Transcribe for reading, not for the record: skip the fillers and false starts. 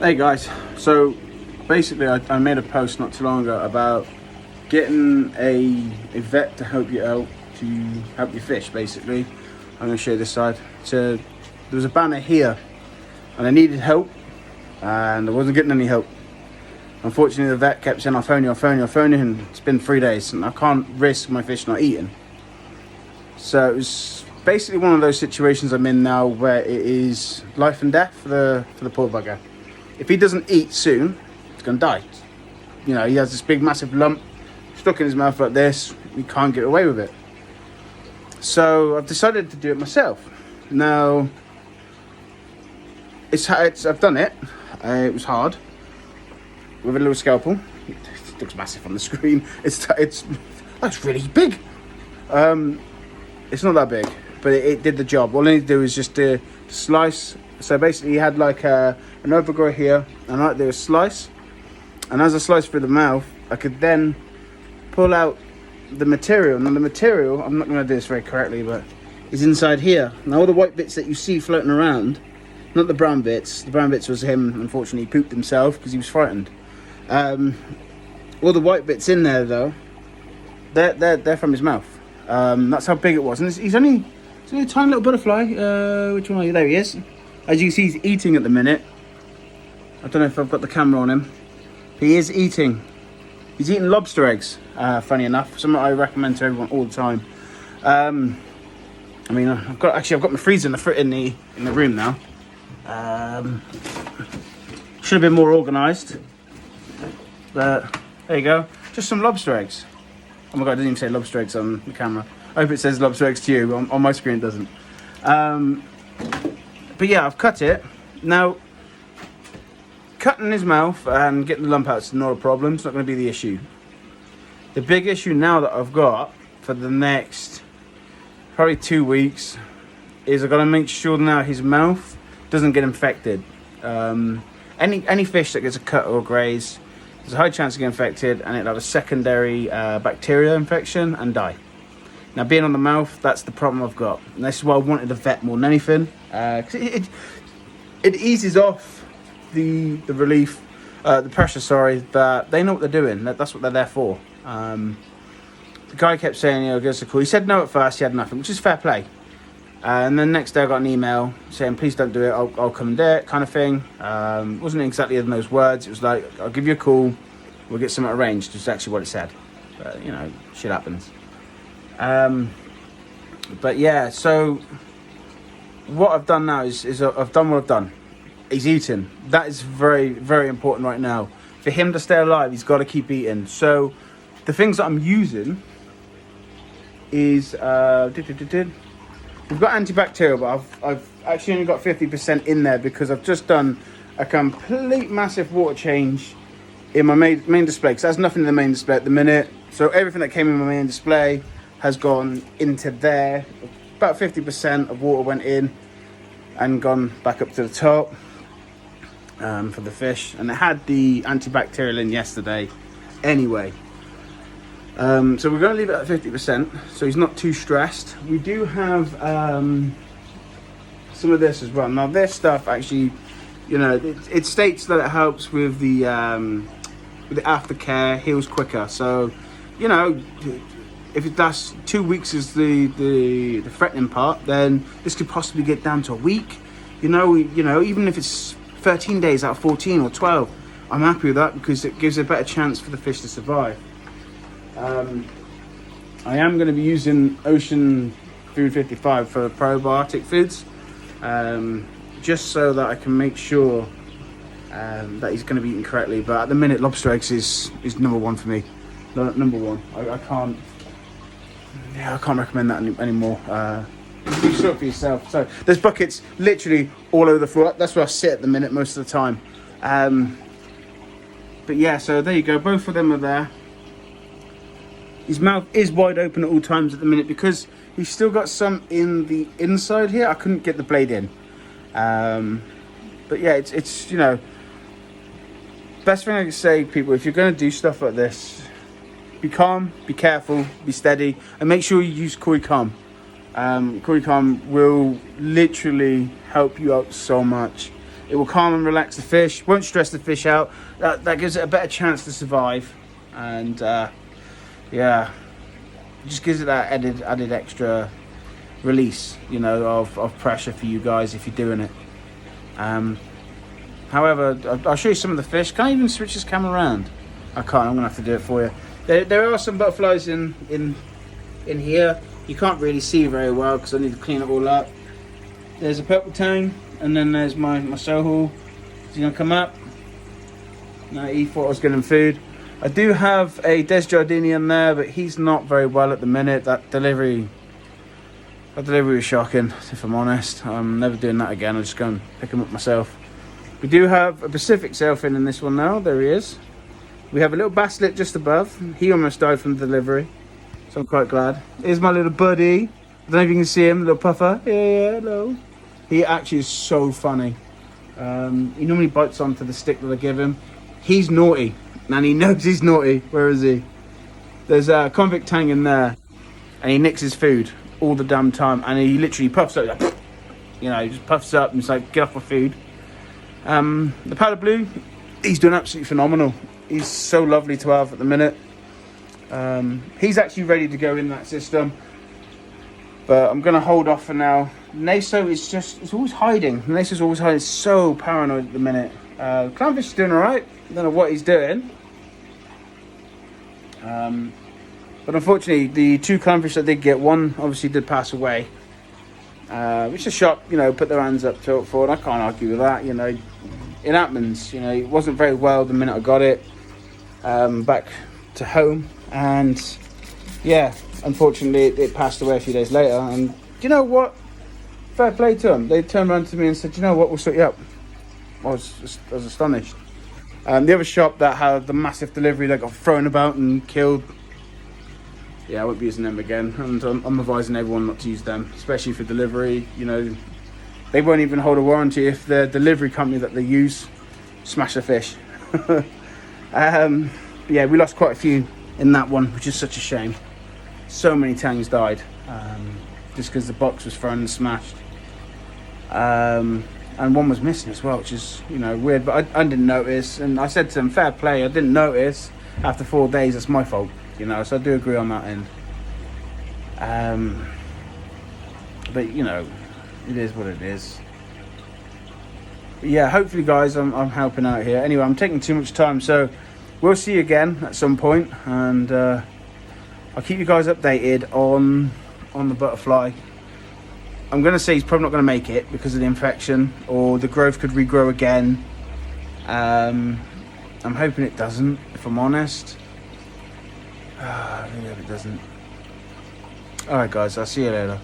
Hey guys, so basically I made a post not too long ago about getting a vet to help you out, to help you fish basically. I'm going to show you this side. So there was a banner here and I needed help and I wasn't getting any help. Unfortunately the vet kept saying I'll phone you and it's been 3 days and I can't risk my fish not eating. So it was basically one of those situations I'm in now where it is life and death for the poor bugger. If he doesn't eat soon, he's going to die. You know, he has this big massive lump stuck in his mouth like this. He can't get away with it. So I've decided to do it myself. Now, I've done it. It was hard. With a little scalpel. It looks massive on the screen. It's really big. It's not that big, but it did the job. All I need to do is just slice. So basically he had like an overgrow here, and I do a slice, and as I slice through the mouth, I could then pull out the material. Now the material, I'm not going to do this very correctly, but is inside here. Now all the white bits that you see floating around, not the brown bits. The brown bits was him, unfortunately, he pooped himself because he was frightened. All the white bits in there though, they're from his mouth. That's how big it was, and he's only a tiny little butterfly. Which one are you? There he is. As you can see, he's eating at the minute. I don't know if I've got the camera on him. He is eating. He's eating lobster eggs, funny enough. Something I recommend to everyone all the time. I mean, I've got my freezer in the room now. Should have been more organised. But there you go. Just some lobster eggs. Oh my god, I didn't even say lobster eggs on the camera. I hope it says lobster eggs to you. On my screen it doesn't. But yeah, I've cut it. Now, cutting his mouth and getting the lump out is not a problem. It's not going to be the issue. The big issue now that I've got for the next probably 2 weeks is I've got to make sure now his mouth doesn't get infected. Any fish that gets a cut or graze, there's a high chance of getting infected, and it'll have a secondary bacteria infection and die. Now, being on the mouth, that's the problem I've got. And this is why I wanted the vet more than anything. Because it eases off the relief, the pressure, sorry, that they know what they're doing. That's what they're there for. The guy kept saying, give us a call. He said no at first, he had nothing, which is fair play. And then next day I got an email saying, please don't do it, I'll come and do it, kind of thing. Wasn't exactly in those words. It was like, I'll give you a call, we'll get something arranged. It's actually what it said. But, shit happens. But yeah, so what I've done now is I've done what I've done. He's eating. That is very, very important right now. For him to stay alive, he's got to keep eating. So the things that I'm using is we've got antibacterial, but I've actually only got 50% in there because I've just done a complete massive water change in my main display, because there's nothing in the main display at the minute. So everything that came in my main display has gone into there. About 50% of water went in and gone back up to the top for the fish, and it had the antibacterial in yesterday anyway. So we're going to leave it at 50%, so he's not too stressed. We do have some of this as well. Now this stuff actually, it states that it helps with the aftercare, heals quicker. So, if that's 2 weeks is the threatening part, then this could possibly get down to a week. Even if it's 13 days out of 14 or 12, I'm happy with that because it gives a better chance for the fish to survive. I am going to be using Ocean Food 55 for probiotic foods, just so that I can make sure that he's going to be eaten correctly. But at the minute, lobster eggs is number one for me. Number one. I can't recommend that anymore. You saw it for yourself. So there's buckets literally all over the floor. That's where I sit at the minute most of the time. But yeah, so there you go. Both of them are there. His mouth is wide open at all times at the minute because he's still got some in the inside here. I couldn't get the blade in. But yeah, it's best thing I can say, people, if you're going to do stuff like this, be calm, be careful, be steady, and make sure you use Koi Calm. Koi Calm will literally help you out so much. It will calm and relax the fish, won't stress the fish out. That gives it a better chance to survive. And yeah, it just gives it that added extra release, you know, of pressure for you guys if you're doing it. However, I'll show you some of the fish. Can I even switch this camera around? I can't. I'm gonna have to do it for you. There are some butterflies in here. You can't really see very well because I need to clean it all up. There's a purple tang, and then there's my sohul. Is he gonna come up? No, he thought I was getting food. I do have a Des Jardinian there, but he's not very well at the minute. That delivery was shocking, if I'm honest. I'm never doing that again. I'll just go and pick him up myself. We do have a Pacific sailfin in this one now. There he is. We have a little basslet just above. He almost died from the delivery, so I'm quite glad. Here's my little buddy. I don't know if you can see him, little puffer. Yeah, hello. He actually is so funny. He normally bites onto the stick that I give him. He's naughty, and he knows he's naughty. Where is he? There's a convict tang in there, and he nicks his food all the damn time, and he literally puffs up, like, you know, he just puffs up and it's like, get off my food. The powder blue, he's doing absolutely phenomenal. He's so lovely to have at the minute. He's actually ready to go in that system, but I'm gonna hold off for now. Naso is it's always hiding. Naso's always hiding. It's so paranoid at the minute. Clownfish is doing all right. I don't know what he's doing. But unfortunately, the 2 clownfish that did get, one obviously did pass away. Which the shop, you know, put their hands up for, and I can't argue with that. You know, it happens. You know, it wasn't very well the minute I got it back to home, and yeah, unfortunately, it passed away a few days later. And do you know what? Fair play to them. They turned around to me and said, "You know what? We'll sort you up." I was astonished. The other shop that had the massive delivery that got thrown about and killed. Yeah, I won't be using them again, and I'm advising everyone not to use them, especially for delivery. You know, they won't even hold a warranty if the delivery company that they use smash the fish. Yeah, we lost quite a few in that one, which is such a shame. So many tangs died just because the box was thrown and smashed. And one was missing as well, which is, you know, weird, but I didn't notice, and I said to them, fair play, I didn't notice. After 4 days, that's my fault. You know, so I do agree on that end. But you know, it is what it is. But yeah, hopefully guys, I'm helping out here. Anyway, I'm taking too much time, so we'll see you again at some point, and I'll keep you guys updated on the butterfly. I'm gonna say he's probably not gonna make it because of the infection, or the growth could regrow again. I'm hoping it doesn't, if I'm honest. I really hope it doesn't. Alright guys, I'll see you later.